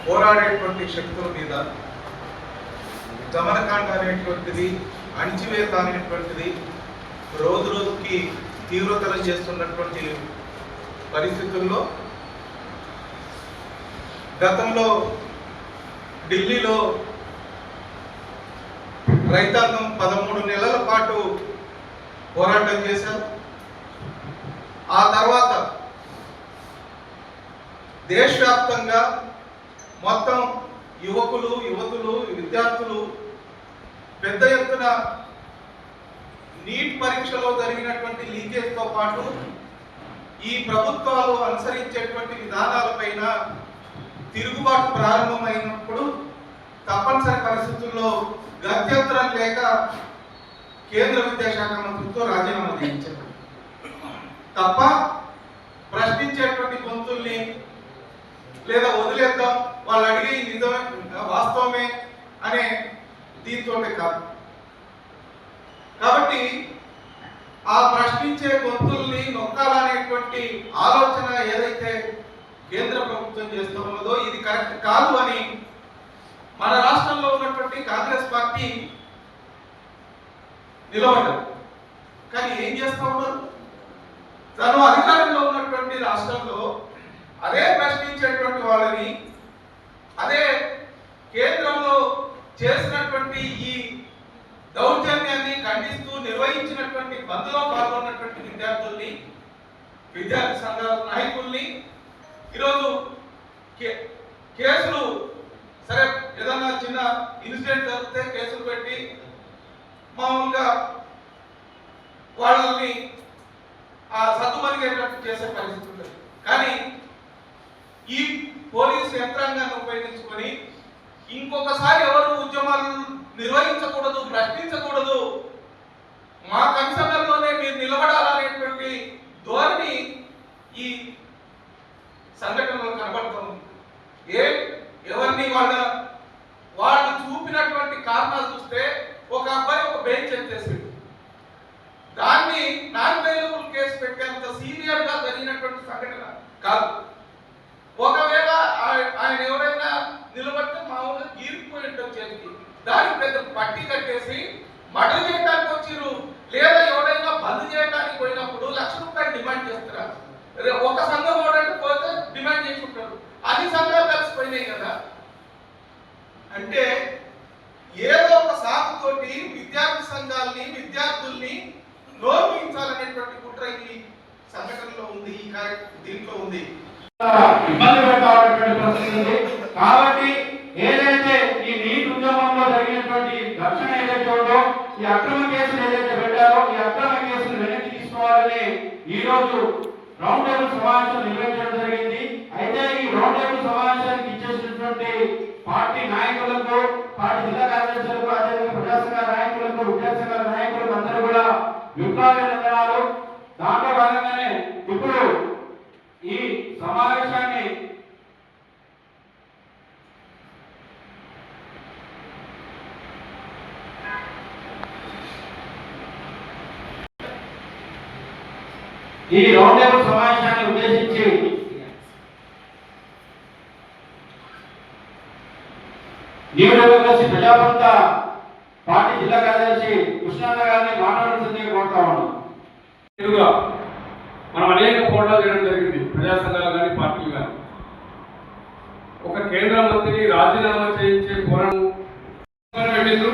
పోరాడేటువంటి శక్తుల మీద దమనకాండ అనేటువంటిది, అణిచివేత అనేటువంటిది రోజు రోజుకి తీవ్రతరం చేస్తున్నటువంటి పరిస్థితుల్లో గతంలో ఢిల్లీలో రైతాంగం 13 నెలల పాటు పోరాటం చేశారు. ఆ తర్వాత దేశవ్యాప్తంగా మొత్తం యువకులు, యువతులు, విద్యార్థులు పెద్ద ఎత్తున నీట్ పరీక్షలో జరిగినటువంటి లీకేజ్తో పాటు ఈ ప్రభుత్వాలు అనుసరించేటువంటి విధానాలపైన తిరుగుబాటు ప్రారంభమైనప్పుడు తప్పనిసరి పరిస్థితుల్లో గత్యంతరం లేక కేంద్ర విద్యాశాఖ మంత్రితో రాజీనామా చేయించారు. తప్ప ప్రశ్నించేటువంటి గొంతుల్ని లేదా వదిలేద్దాం, వాళ్ళు అడిగి నిజమే వాస్తవమే అనే దీంతో కాదు. కాబట్టి ఆ ప్రశ్నించే గొంతుల్ని నొక్కాలనేటువంటి ఆలోచన ఏదైతే కేంద్ర ప్రభుత్వం చేస్తూ ఉన్నదో ఇది కరెక్ట్ కాదు అని మన రాష్ట్రంలో ఉన్నటువంటి కాంగ్రెస్ పార్టీ నిలబడ్డారు. కానీ ఏం చేస్తూ ఉన్నారు? తను అధికారంలో ఉన్నటువంటి రాష్ట్రంలో అదే ప్రశ్నించేటువంటి వాళ్ళని, అదే కేంద్రంలో చేసినటువంటి ఈ దౌర్జన్యాన్ని ఖండిస్తూ నిర్వహించినటువంటి బంద్లో పాల్గొన్నటువంటి విద్యార్థుల్ని, విద్యార్థి సంఘాల నాయకుల్ని ఈరోజు కేసులు, సరే ఏదన్నా చిన్న ఇన్సిడెంట్ జరిగితే కేసులు పెట్టి మామూలుగా వాళ్ళని సద్దుమణిగేటట్టు చేసే పరిస్థితి ఉంటుంది. కానీ ఈ పోలీసు యంత్రాంగాన్ని ఉపయోగించుకొని ఇంకొకసారి ఎవరు ఉద్యమాలు నిర్వహించకూడదు, ప్రశ్నించకూడదు, మా కన్సర్న్లోనే మీరు నిలబడాలనేటువంటి ధోరణి ఈ సంఘటనలో కనబడుతుంది. ఎవరిని వాళ్ళు చూపినటువంటి కారణాలు చూస్తే ఒక అబ్బాయి ఒక బెయిల్ చేసేసాడు, దాన్ని నాన్ బెయిలబుల్ కేసు పెట్టేంత సీనియర్ గా జరిగినటువంటి సంఘటన కాదు. ఒకవేళ ఆయన ఎవరైనా నిలబడితే మామూలుగా గీరుకుపోయి ఉంటాం చేతికి, దానికి పెద్ద పట్టి కట్టేసి మర్డర్ చేయడానికి వచ్చిర్రు. లేదా ఎవరైనా బంద్ చేయడానికి పోయినప్పుడు ₹1,00,000 డిమాండ్ చేస్తారా? ఒక సంఘం ఓడంటే పోతే డిమాండ్ చేసుకుంటారు. అన్ని సంఘాలు కలిసిపోయినాయి కదా. అంటే ఏదో ఒక సాకుతోటి విద్యార్థి సంఘాలని, విద్యార్థుల్ని నోర్మించాలనేటువంటి కుట్ర ఈ సంఘటనలో ఉంది, ఈ దీంట్లో ఉంది. ఇబ్బంది పెట్టాలనేటువంటి పరిస్థితి ఉంది. కాబట్టి ఏదైతే ఈ నీట్ ఉద్యమంలో జరిగినటువంటి ఘర్షణ ఏదైతే ఉందో, ఈ అక్రమ కేసులు ఏదైతే పెట్టారో, ఈ అక్రమ కేసులు వెనక్కి తీసుకోవాలని ఈ రోజు రౌండ్ టేబుల్ సమావేశం నిర్వహించడం జరిగింది. అయితే ఈ రౌండ్ టేబుల్ సమావేశానికి ఇచ్చేసినటువంటి పార్టీ నాయకులకు, పార్టీ జిల్లా కార్యదర్శులకు, అదేవిధంగా ప్రజా సంఘాల నాయకులకు, విద్యార్థి సంఘాల నాయకులకు అందరూ కూడా విప్లవాలు. దాంట్లో భాగంగానే ఇప్పుడు ఈ సమావేశాన్ని రౌండ్ టేబుల్ సమావేశాన్ని ఉద్దేశించి న్యూ డెమోక్రసీ ప్రజాపంత పార్టీ జిల్లా కార్యదర్శి కృష్ణాన్న గారిని మాట్లాడాల్సిందిగా కోరుతా ఉన్నాం. మనం అనేక పోరాటాలు చేయడం జరిగింది, ప్రజా సంఘాలు కానీ పార్టీలు కానీ. ఒక కేంద్ర మంత్రిని రాజీనామా చేయించే పోరాటం పెట్టిండ్రు.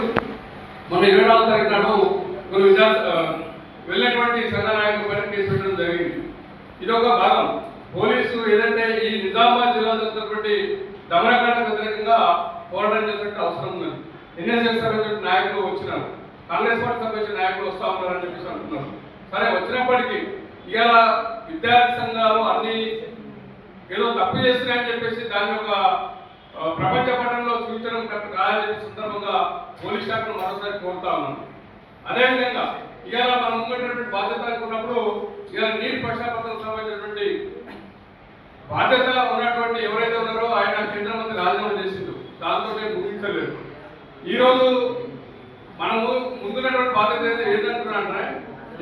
మన 24వ తారీఖు నాడు కొన్ని వెళ్ళినటువంటి సంఘ నాయకుల పైన కేసు పెట్టడం జరిగింది. ఇది ఒక భాగం. పోలీసు ఏదంటే ఈ నిజామాబాద్ జిల్లాలో జరిగినటువంటి దమనకాండకు వ్యతిరేకంగా పోరాటం చేసినట్టు అవసరం ఉంది. ఎన్ఎస్ఎస్ సంబంధించిన నాయకులు వచ్చినారు, కాంగ్రెస్ పార్టీ సంబంధించిన నాయకులు వస్తూ ఉన్నారని చెప్పేసి అంటున్నారు. సరే, వచ్చినప్పటికీ ఇవాళ విద్యార్థి సంఘాలు అన్ని ఏదో తప్పు చేస్తున్నాయని చెప్పేసి దాని యొక్క ప్రపంచ పట్టణంలో చూపించడం కరెక్ట్ కాదని చెప్పే సందర్భంగా పోలీస్ శాఖను మరోసారి కోరుతా ఉన్నాను. అదేవిధంగా ఇవాళ మనం ఉన్నటువంటి బాధ్యత అనుకున్నప్పుడు ఇవాళ నీటి పక్షాపత్రం సంబంధించినటువంటి బాధ్యత ఉన్నటువంటి ఎవరైతే ఉన్నారో ఆయన కేంద్ర మంత్రి రాజీనామా చేసిండు, దాంతో ముగించలేదు. ఈరోజు మనము ముందున్నటువంటి బాధ్యత ఏంటంటున్నా,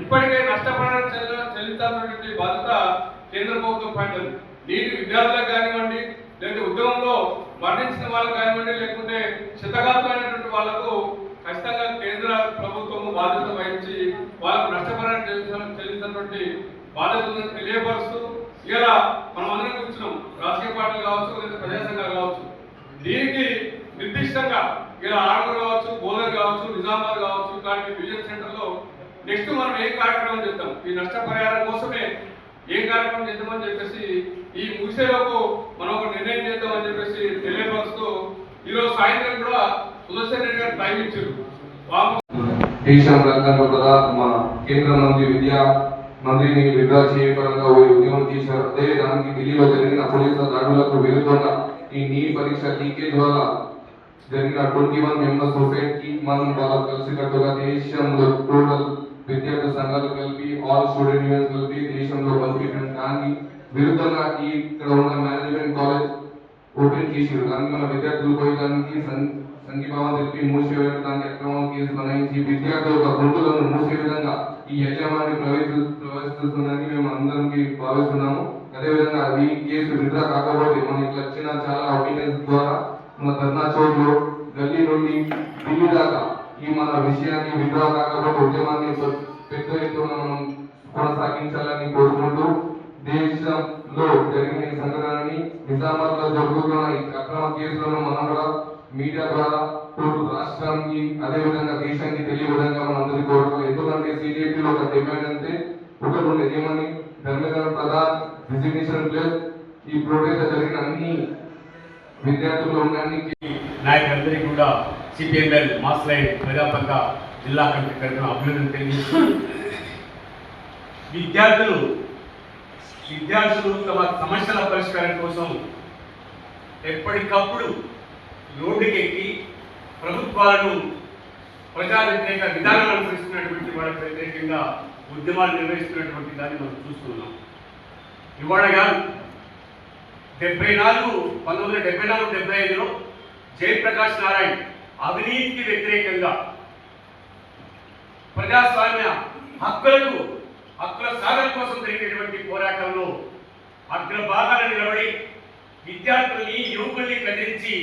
ఇప్పటికే నష్టపరిహారం చెల్లించాల్సినటువంటి బాధ్యత కేంద్ర ప్రభుత్వం పైన. నీటి విద్యార్థులకు కానివ్వండి, లేదంటే ఉద్యమంలో మరణించిన వాళ్ళకు కానివ్వండి, లేకుంటే క్షతగాత్రైనటువంటి వాళ్ళకు ఖచ్చితంగా కేంద్ర ప్రభుత్వము బాధ్యత వహించి వాళ్ళకు నష్టపరిహారం చెల్లించినటువంటి బాధ్యత ఉందని తెలియపరుస్తూ ఇలా మనం అందరం కూర్చున్నాం, రాజకీయ పార్టీలు కావచ్చు, లేదా ప్రజా సంఘాలు కావచ్చు. దీనికి నిర్దిష్టంగా ఇలా ఆర్మూర్ కావచ్చు, బోధర్ కావచ్చు, నిజామాబాద్ కావచ్చు, ఇట్లాంటి విజన్ సెంటర్లో నెక్స్ట్ మనం ఏం కార్యక్రమం చేద్దాం, ఈ నష్టపరిహారం కోసమే ఏం కార్యక్రమం చేద్దామని చెప్పేసి ఈ ముగిసేలోపు మనం ఒక నిర్ణయం చేద్దామని చెప్పేసి తెలియపరుస్తూ ఈరోజు సాయంత్రం కూడా సుదర్శన్ రెడ్డి గారు టైం ఇచ్చారు. దేశం రంగంలో కూడా మన కేంద్ర మంత్రి విద్యా మంత్రిని విడుదల చేయడంగా ఉద్యమం చేశారు. అదే దానికి ఢిల్లీలో జరిగిన పోలీసుల దాడులకు విరుద్ధంగా ఈ నీట్ పరీక్ష లీకేజ్ వల్ల జరిగిన 21 మెంబర్స్ సొసైటీ మనం వాళ్ళ కలిసికట్టుగా దేశంలో టోటల్ విద్యార్థి సంఘాలు కలిపి ఆల్ స్టూడెంట్ యూనియన్స్ కలిపి దేశంలో బలిపీయడం దానికి విరుద్ధంగా ఇక్కడ ఉన్న మేనేజ్మెంట్ కాలేజ్ ఓపెన్ చేసారు. దానికి మన విద్యార్థులు పోయేదానికి సంఘీభావం తెలిపి మూసివేయడం, దానికి అక్రమం కేసు బనాయించి విద్యార్థుల యొక్క గొంతులను మూసే విధంగా ఈ యజమాని ప్రవేశిస్తుందని మేము అందరికీ భావిస్తున్నాము. అదేవిధంగా ఈ కేసు విడుదల కాకపోతే మనకి వచ్చిన చాలా ఒపీనియన్స్ ద్వారా మన ధర్నా చౌక్లో గల్లీ నుండి ఢిల్లీ దాకా ఈ మన విషయాన్ని విడుదల కాకపోతే ఉద్యమాన్ని పెద్ద ఎత్తున మనం కొనసాగించాలని కోరుకుంటూ దేశంలో జరిగిన ఈ సంఘటనని నిజామాబాద్ లో జరుగుతున్న ఈ అక్రమ కేసులను మనం కూడా మీడియా ద్వారా రాష్ట్రానికి అదేవిధంగా దేశానికి తెలియ విధంగా మనం అందరికీ కోరుకోవాలి. ఎందుకంటే సిజేపీలో ఒక డిమాండ్ అంటే ఒకటి ఉండేది ఏమని ధర్మేంద్ర ప్రధాన్ రిజిగ్నేషన్ ప్లేస్ ఈ ప్రొటెస్ట్ జరిగిన అన్ని విద్యార్థులు అన్ని నాయకులందరికీ కూడా సిపిఎంఎల్ మాస్ లైన్ ప్రజాపంత జిల్లా కమిటీ తరఫున అభినందన తెలియజేస్తూ విద్యార్థులు తమ సమస్యల పరిష్కారం కోసం ఎప్పటికప్పుడు రోడ్డుకెక్కి ప్రభుత్వాలను ప్రజా వ్యతిరేక విధానాలు అనుసరిస్తున్నటువంటి వాళ్ళకి వ్యతిరేకంగా ఉద్యమాలు నిర్వహిస్తున్నటువంటి దాన్ని మనం చూస్తున్నాం. ఇవాళ కాదు 1974-75లో జయప్రకాష్ నారాయణ్ అవినీతికి వ్యతిరేకంగా ప్రజాస్వామ్య హక్కుల సాధన కోసం జరిగినటువంటి పోరాటంలో అగ్రభాగాన నిలబడి విద్యార్థుల్ని యువకుల్ని కదిలించి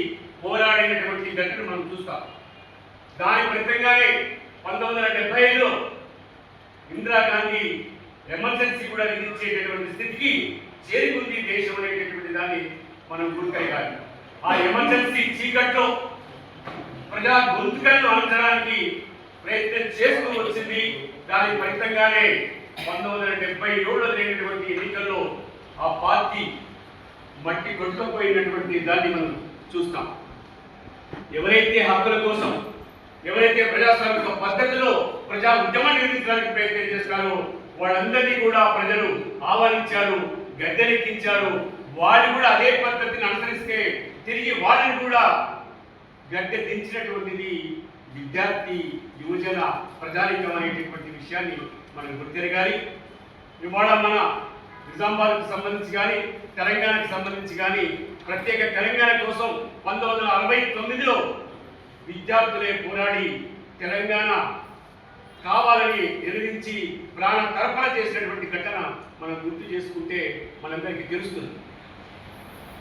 పోరాడినటువంటి ఘటన మనం చూస్తాం. దాని ఫలితంగానే 1975లో ఇందిరాగాంధీ ఎమర్జెన్సీ కూడా విధించేటటువంటి స్థితికి చేరుకుంది దేశం అనేటటువంటి దాన్ని మనం గుర్తించాలి. ఆ ఎమర్జెన్సీ చీకట్లో ప్రజా గొంతుకలను అణచడానికి ప్రయత్నం చేస్తూ వచ్చింది. దాని ఫలితంగానే 1977లో జరిగినటువంటి ఎన్నికల్లో ఆ పార్టీ మట్టి కొట్టుకుపోయినటువంటి దాన్ని మనం చూస్తాం. ఎవరైతే హక్కుల కోసం, ఎవరైతే ప్రజాస్వామిక పద్ధతిలో ప్రజా ఉద్యమాన్ని నిర్మించడానికి ప్రయత్నం చేస్తారో వాళ్ళందరినీ కూడా ప్రజలు ఆహ్వానించారు, గద్దెనెక్కించారు. వాళ్ళు కూడా అదే పద్ధతిని అనుసరిస్తే తిరిగి వాళ్ళని కూడా గద్దె దించినటువంటిది విద్యార్థి యువజన ప్రజానికం అనేటటువంటి విషయాన్ని మనం గుర్తిరగాలి. ఇవాళ మన నిజామాబాద్కు సంబంధించి కానీ తెలంగాణకు సంబంధించి కానీ ప్రత్యేక తెలంగాణ కోసం 1969లో విద్యార్థులే పోరాడి తెలంగాణ కావాలని నిర్మించి ప్రాణ తర్పణ చేసినటువంటి ఘటన మనం గుర్తు చేసుకుంటే మనందరికీ తెలుస్తుంది.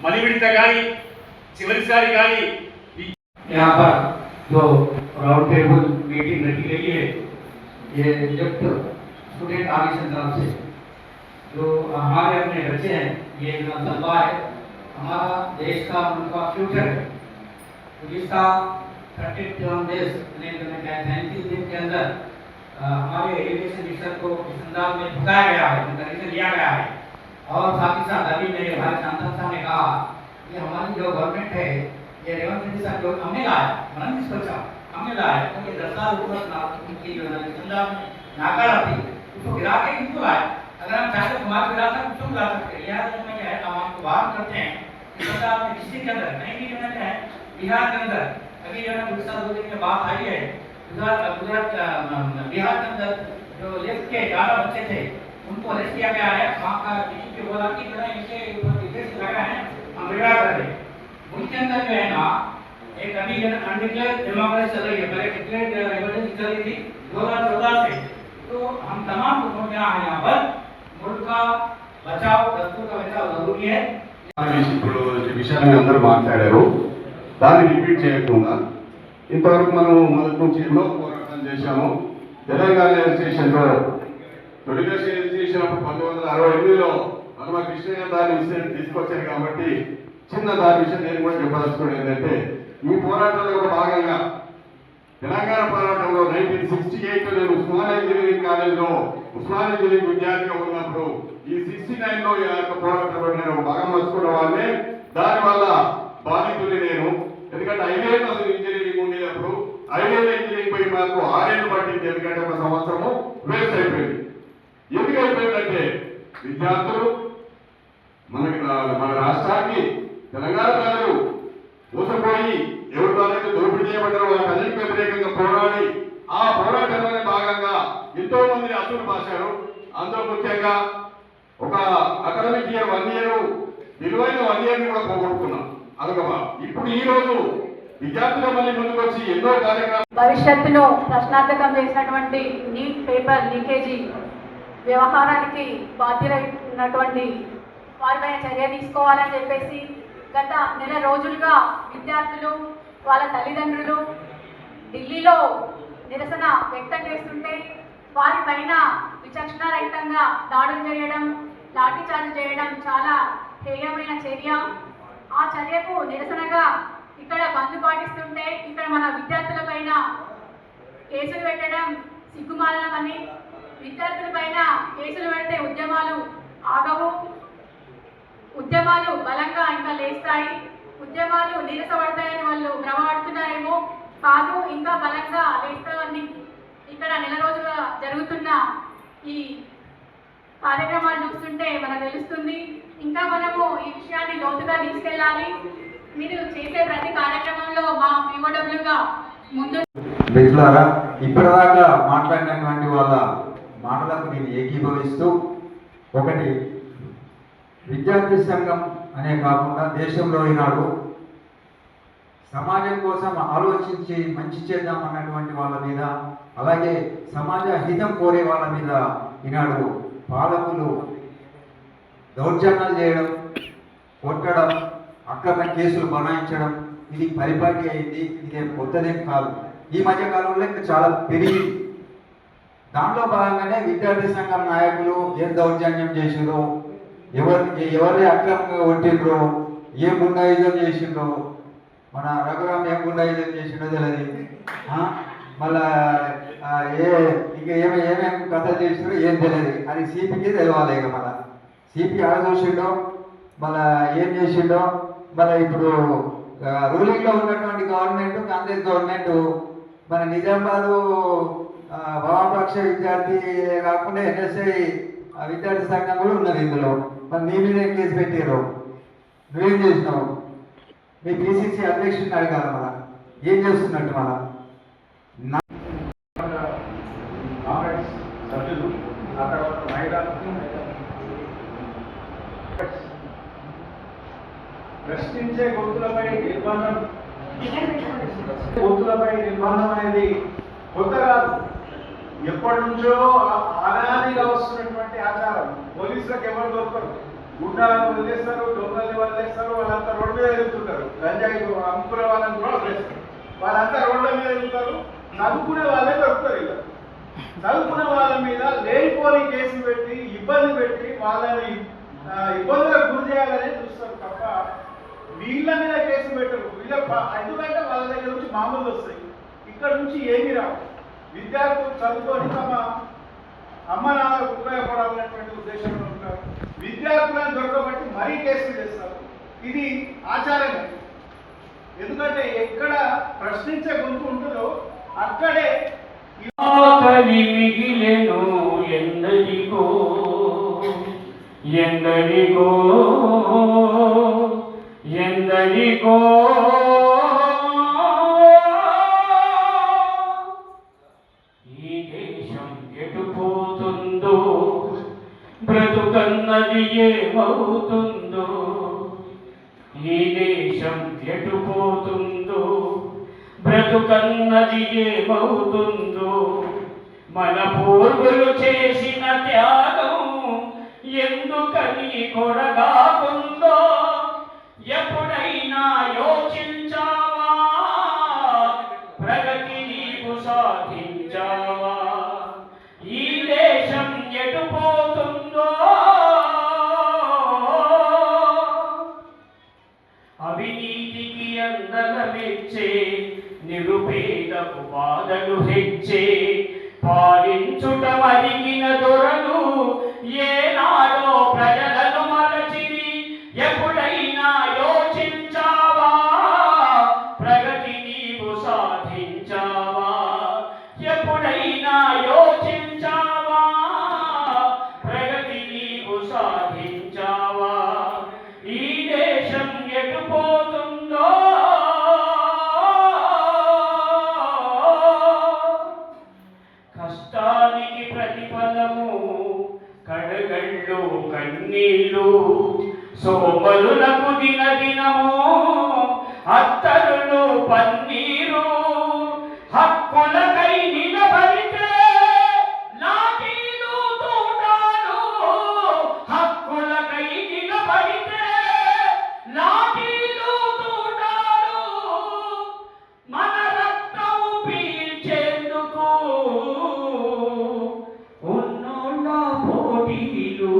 మలివిడత కానీ చివరిసారి కానీ यहाँ पर जो राउंड टेबल मीटिंग रखी गई है ये जब स्टूडेंट ऑर्गेनाइजेशन तरफ से जो हमारे अपने बच्चे हैं, ये तलबा है, हमारा देश का उनका फ्यूचर है। तो इसका 31 डेज 33 दिन के अंदर हमारे एजुकेशन मिनिस्टर को इस अंदाज में झुकाया गया है, उनका डिसीजन लिया गया है। और साथ ही साथ अभी मेरे भाई सांसद साहब ने कहा कि हमारी जो गवर्नमेंट है ये रेवंत रेड्डी साहब जो हमने लाया मनन निष्पक्षा हमने लाया तो ये 10 साल ऊपर उनकी जो अंदाज में नाकारा थी उसको गिरा के क्यों लाए? अगर हम चाहते तो हमारे गिरा था क्यों ला सकते? यहाँ तो मैं क्या है हम आपको बात करते हैं कि पंजाब में डिस्ट्रिक्ट के अंदर नहीं भी होना क्या है बिहार के अंदर अभी जो है गुजरात बोलने की बात आई है गुजरात बिहार के अंदर जो लेफ्ट के 11 बच्चे थे उनको अरेस्ट किया गया है। वहाँ का डीजी के बोला कि जो है इनके ऊपर केस लगा है हम विवाद कर रहे हैं। उनके अंदर जो है ना एक अभी अनडिक्लेयर्ड डेमोक्रेसी चल रही है, पहले डिक्लेयर्ड इमरजेंसी चल रही थी 2014 से। तो हम तमाम लोगों ने यहाँ पर मुल्क का बचाव, दस्तूर का बचाव जरूरी है। ఇప్పుడు ఈ విషయాన్ని అందరూ మాట్లాడారు. దాన్ని రిపీట్ చేయకుండా ఇంతవరకు మనం మొదటి నుంచి ఎన్నో పోరాటం చేశాము. తెలంగాణ రిజిస్ట్రేషన్లో తొలిగా చేసినప్పుడు 1968లో మన కృష్ణయ్య దాని విషయం తీసుకొచ్చారు కాబట్టి చిన్న దాని విషయం నేను కూడా చెప్పదలుచుకోవడం ఏంటంటే ఈ పోరాటంలో ఒక భాగంగా తెలంగాణ పోరాటంలో 1968లో నేను ఉస్మానియా ఇంజనీరింగ్ కాలేజ్లో ఉస్మానియా ఇంజనీరింగ్ విద్యార్థిగా ఉన్నప్పుడు ఈ 69లో ఈ యొక్క పోరాటంలో నేను ఒక భాగం పంచుకున్న వాళ్ళే. దానివల్ల బాధితుని నేను, ఎందుకంటే 5 ఏళ్ళు అసలు ఇంజనీరింగ్ ఉండేటప్పుడు 5 ఏళ్ళ ఇంజనీరింగ్ పోయి మాకు 6 ఏళ్ళు పట్టింది. ఎందుకంటే ఒక సంవత్సరము వేస్ట్ అయిపోయింది. ఎందుకు అయిపోయిందంటే విద్యార్థులు మన రాష్ట్రానికి తెలంగాణ ప్రజలు మోసపోయి ఎవరి ద్వారా దోపిడీ చేయబడ్డారో వాళ్ళకి వ్యతిరేకంగా పోరాడి ఆ పోరాటంలోనే భాగంగా ఎంతో మంది అసలు భాషారు. అందులో ముఖ్యంగా ఒక అకాడమిక్ ఇయర్ 1 ఇయర్ విలువైన 1 ఇయర్ని కూడా పోగొట్టుకున్నాం. అదొక ఇప్పుడు ఈ రోజు విద్యార్థులు మళ్ళీ ముందుకు వచ్చి ఎన్నో కార్యక్రమాలు భవిష్యత్తులో ప్రశ్నార్థకం చేసినటువంటి నీట్ పేపర్ లీకేజీ వ్యవహారానికి బాధ్యులైనటువంటి వారిపైన చర్య తీసుకోవాలని చెప్పేసి గత నెల రోజులుగా విద్యార్థులు వాళ్ళ తల్లిదండ్రులు ఢిల్లీలో నిరసన వ్యక్తం చేస్తుంటే వారిపైన విచక్షణారహితంగా దాడులు చేయడం, లాఠీచార్జ్ చేయడం చాలా హేయమైన చర్య. ఆ చర్యకు నిరసనగా ఇక్కడ బంద్ పాటిస్తుంటే ఇక్కడ మన విద్యార్థుల పైన కేసులు పెట్టడం సిగ్గుమాలమని, విద్యార్థుల పైన కేసులు పెడితే ఉద్యమాలు ఆగవు, ఉద్యమాలు బలంగా ఇంకా లేస్తాయి, ఉద్యమాలు నీరసపడతాయని వాళ్ళు భ్రమపడుతున్నారేమో, కాదు ఇంకా బలంగా లేస్తామని ఇక్కడ నెల రోజులుగా జరుగుతున్న ఈ కార్యక్రమాలు చూస్తుంటే మనకు తెలుస్తుంది. ఇంకా మనము ఈ విషయాన్ని లోతుగా తీసుకెళ్ళాలి. మీరు చేసే ప్రతి కార్యక్రమంలో మా పిఓడబ్ల్యూగా ముందు మిత్రులారా, ఇప్పటిదాకా మాట్లాడినటువంటి వాళ్ళ మాటలకు నేను ఏకీభవిస్తూ, ఒకటి విద్యార్థి సంఘం అనే కాకుండా దేశంలో ఈనాడు సమాజం కోసం ఆలోచించి మంచి చేద్దాం అన్నటువంటి వాళ్ళ మీద, అలాగే సమాజ హితం కోరే వాళ్ళ మీద ఈనాడు పాలకులు దౌర్జన్యాలు చేయడం, కొట్టడం, అక్రమ కేసులు బనాయించడం ఇది పరిపాటి అయింది. ఇదే కొత్తదేం కాదు. ఈ మధ్య కాలంలో ఇంకా చాలా పెరిగింది. దాంట్లో భాగంగానే విద్యార్థి సంఘం నాయకులు ఏం దౌర్జన్యం చేసిండ్రో, ఎవరి అక్రమంగా కొట్టిండ్రో, ఏం గుండాయిజం చేసిండ్రో, మన రఘురామ్ ఏం గుండాయిజం చేసిండో తెలియదు. మళ్ళా ఇంకా ఏమేమి కథ చేసిండో ఏం తెలియదు. అది సిపికి తెలవాలి. ఇక మళ్ళా సిపి ఆడ చూసిండో, మళ్ళా ఏం చేసిండో, మళ్ళీ ఇప్పుడు రూలింగ్లో ఉన్నటువంటి గవర్నమెంట్ కాంగ్రెస్ గవర్నమెంట్ మన నిజామాబాదు వామపక్ష విద్యార్థి కాకుండా ఎన్ఎస్ఐ విద్యార్థి సంఘం కూడా ఉన్నది ఇందులో. మరి నీ మీద ఏం కేసు పెట్టారు? నువ్వేం చేసినావు? మీ పిసిసి అధ్యక్షుడిని అడగాల. మళ్ళా ఏం చేస్తున్నట్టు మళ్ళా సభ్యులు ఆ తర్వాత ప్రశ్నించే గొంతులపై నిర్బంధం అనేది కొత్త కాదు. ఎప్పటి నుంచో అనాదిగా వస్తున్నటువంటి ఆచారం. పోలీసులకు ఎవరు దొరకరు, గుండాలను వదిలేస్తారు, దొంగల్ని వదిలేస్తారు, వాళ్ళంతా రోడ్డు మీద ఎదుగుతుంటారు. గంజాయి అమ్ముకునే వాళ్ళని కూడా వదిలేస్తారు. వాళ్ళంతా రోడ్ల మీద ఎదుగుతారు. చదువుకునే వాళ్ళే దొరుకుతారు. ఇక చదువుకునే వాళ్ళ మీద లేనిపోని కేసులు పెట్టి ఇబ్బంది పెట్టి వాళ్ళని ఇబ్బందులకు గురి చేయాలని చూస్తారు తప్ప వీళ్ళ మీద కేసులు పెట్టరు. ఎందుకంటే వాళ్ళ దగ్గర నుంచి మామూలు వస్తాయి, ఇక్కడ నుంచి ఏమీ రావు. విద్యార్థులు చదువుకొని తమ అమ్మ నాన్నలకు ఉపయోగపడాలనేటువంటి ఉద్దేశంలో ఉంటారు. విద్యార్థులను దొరకబట్టి మరీ కేసులు చేస్తారు. ఇది ఆచారమే. ఎందుకంటే ఎక్కడ ప్రశ్నించే గొంతు ఉంటుందో అక్కడే మిగిలెను ఎందరికో ఎందరికో ఎందరికో ఈ దేశం ఎటుపోతుందో, బ్రతుకన్నది ఏమవుతుందో, ఈ దేశం ఎటుపోతుందో, బ్రతుకన్నది ఏమవుతుందో, మన పూర్వులు చేసిన త్యాగం ఎందుకని కొరగాకుందో, ఎప్పుడైనా యోచించావా? అవినీతికి అందలమెచ్చే నిరుపేదకు బాధలు హెచ్చే పాలించుట మరిగిన దొరలు ఏనాడో ప్రజలను మరచిరి ఎప్పుడైనా యోచించావా ప్రగతి నీవు సాధించావా ఎప్పుడైనా యోచించావా ప్రగతి నీవు సాధించావా ఈ దేశం ఎటుపోతుందో కష్టానికి ప్రతిఫలము కడగళ్ళు కన్నీళ్ళు సోమరులకు దినదినము అత్తరులు పన్నీరు హక్కులకై నిలబడితే లాఠీలు తూటాలు హక్కులకై నిలబడితే లాఠీలు తూటాలు మన రక్తం పీల్చేందుకు ఉన్నోళ్ళ పోటీలు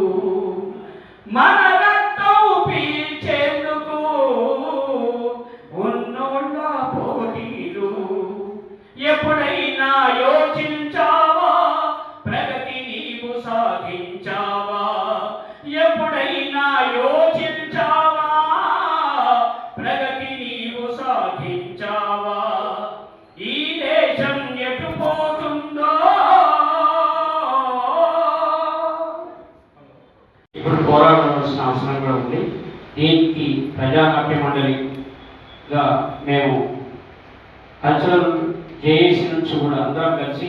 మన రక్తం పీల్చేందుకు ఉన్నోళ్ళ పోటీలు ఎప్పుడైనా యోచించావా ప్రగతి నీవు సాధించావా ఎప్పుడైనా యోచించావా ప్రగతి నీవు సాధించావా ఈ దేశం ఎటుపోతుందో ఇప్పుడు పోరాడాల్సిన అవసరం కూడా ఉంది. దీనికి ప్రజానాట్య మండలిగా మేము కల్చరల్ జేఏసీ నుంచి కూడా అందరం కలిసి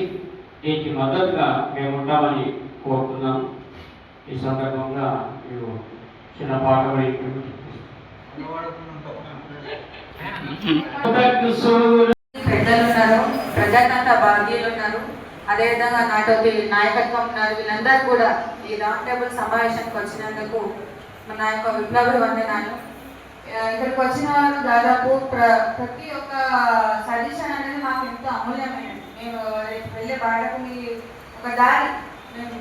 దీనికి మద్దతుగా మేము ఉంటామని కోరుతున్నాం. ఈ సందర్భంగా మీరు చిన్న పాట పెద్దలు ఉన్నారు, ప్రజాతంత్ర భాగ్యులు ఉన్నారు, అదేవిధంగా నాటోకి నాయకత్వం ఉన్నారు. వీళ్ళందరూ కూడా ఈ రౌండ్ టేబుల్ సమావేశానికి వచ్చినందుకు నా యొక్క విప్లవ వందనాలు. ఇక్కడికి వచ్చిన వారు దాదాపు ప్రతి ఒక్క సజెషన్ అనేది మాకు ఎంతో అమూల్యమైనది. మేము వెళ్ళే బాటకు మీ ఒక దారి మేము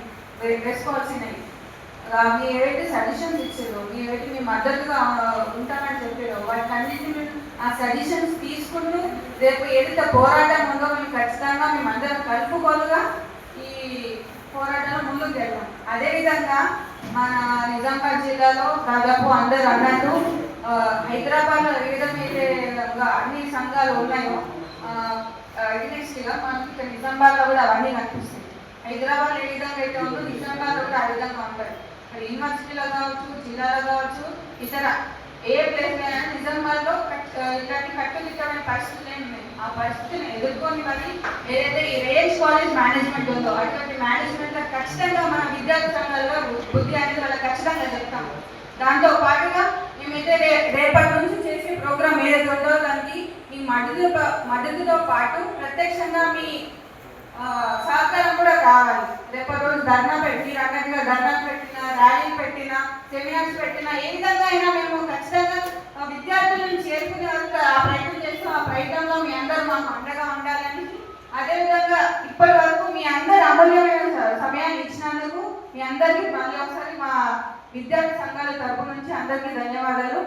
వేసుకోవాల్సినవి. మీ ఏవైతే సజెషన్స్ ఇచ్చారో, మీ ఏవైతే మీ మద్దతుగా ఉంటామని చెప్పారో వాటికన్నింటినీ మేము ఆ సజెషన్స్ తీసుకుంటూ రేపు ఏదైతే పోరాటం ఉందో మేము ఖచ్చితంగా మేమందరం కలుపుకోలుగా ఈ పోరాటంలో ముందుకు వెళ్తాం. అదేవిధంగా మన నిజామాబాద్ జిల్లాలో దాదాపు అందరూ అన్నట్టు హైదరాబాద్లో ఏ విధంగా అన్ని సంఘాలు ఉన్నాయో ఎగ్నెస్ట్గా మనకి ఇక్కడ నిజామాబాద్లో కూడా అవన్నీ కనిపిస్తాయి. హైదరాబాద్ ఏ విధంగా అయితే ఉందో నిజామాబాద్లో కూడా ఆ విధంగా ఉంటాయి. మరి యూనివర్సిటీలో కావచ్చు, జిల్లాలో కావచ్చు, ఇతర ఏ ప్లేస్ అయినా నిజామాబాద్లో ఇలాంటి కట్టుదిట్టమైన పరిస్థితులు ఏమి ఉన్నాయి. ఆ పరిస్థితిని ఎదుర్కొని మరి ఏదైతే ఈ రేంజ్ కాలేజ్ మేనేజ్మెంట్ ఉందో అటువంటి మేనేజ్మెంట్లో ఖచ్చితంగా మన విద్యార్థి సంఘాలుగా బుద్ధి అనేది వాళ్ళకి ఖచ్చితంగా చెప్తాము. దాంతో పాటుగా మేమైతే రేపటి నుంచి చేసే ప్రోగ్రామ్ ఏదైతే ఉందో దానికి మీ మద్దతుతో పాటు ప్రత్యక్షంగా మీ సహకారం కూడా కావాలి. రేపటి రోజు ధర్నా పెట్టి అన్నట్టుగా ధర్నాలు పెట్టినా, ర్యాలీలు పెట్టినా, సెమినార్స్ పెట్టినా ఏ విధంగా అయినా మేము ఖచ్చితంగా విద్యార్థులను చేరుకునే వరకు ఆ ప్రయత్నం చేస్తాం. ఆ ప్రయత్నంలో మీ అందరూ మాకు అండగా ఉండాలని, అదేవిధంగా ఇప్పటి వరకు మీ అందరు అమూల్యమైన సమయాన్ని ఇచ్చినందుకు మీ అందరికీ మళ్ళీ ఒకసారి మా విద్యార్థి సంఘాల తరపు నుంచి అందరికీ ధన్యవాదాలు.